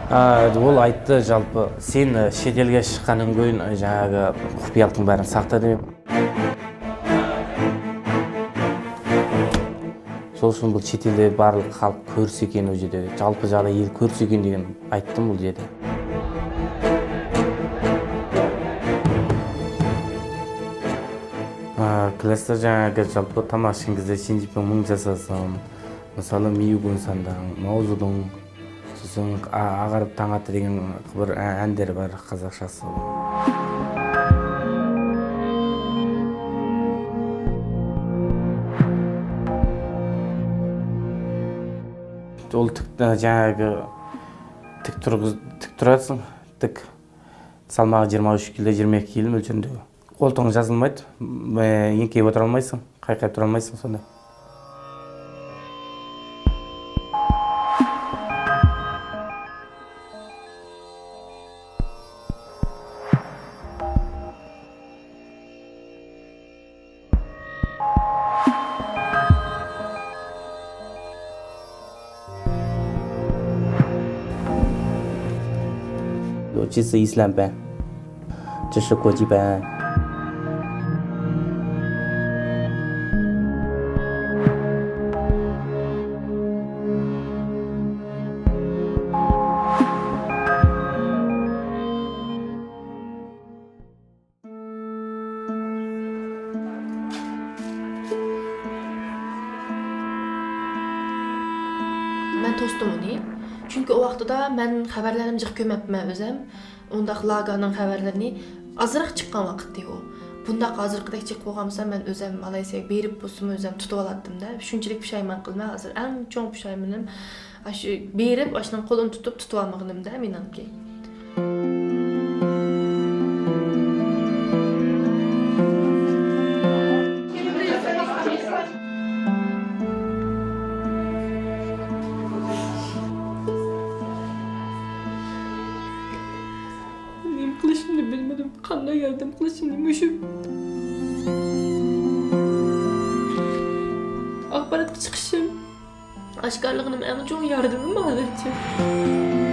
Ол айтты, жалпы, сен шетелге шыққаннан кейін жаңағы құпиялықтың бәрін сақта деп. Сол үшін бұл шетелде барлық халық көрсе екен, ол жерде жалпы жағдай ел көрсе екен деген айттым бұл жерде. Класста жаңағы жалпы тамақ ішкен кезде Синжипен мың жасасам, мысалы Миюгун сандаң, Маузудың, сосын ағарып таң атты деген бір әндер бар қазақшасы. Ол жаңағы тік тұрасың, тік салмағы 23 кило, 22 кило мөлшеріндегі. Қолтың жазылмайды, еңкейіп отыра алмайсың, қайқайып тұра алмайсың сонда.这是伊斯兰班，这是国际班。Ben tostum onu. Çünkü o vaqtida ben xabarlarım jıq köməpmən özüm. Ondaq Laga'nın xəbərlərini azıraq çıxqan vaqtdı o. Bundaq azırqıdək çıxıb qoğamsam ben özüm Malaysiyaga berib bolsam özüm tutub alatdım da. Şunçilik pişayman qılma hazır. Ən çoğ pişaymanım aşı berib aşının qolunu tutub almağınım da menimki. Kılıçını bilmedim, kanına geldim, kılıçını müşüm. Akbarat çıkışım, aşkarlığının en çok yardımı mı alacağım?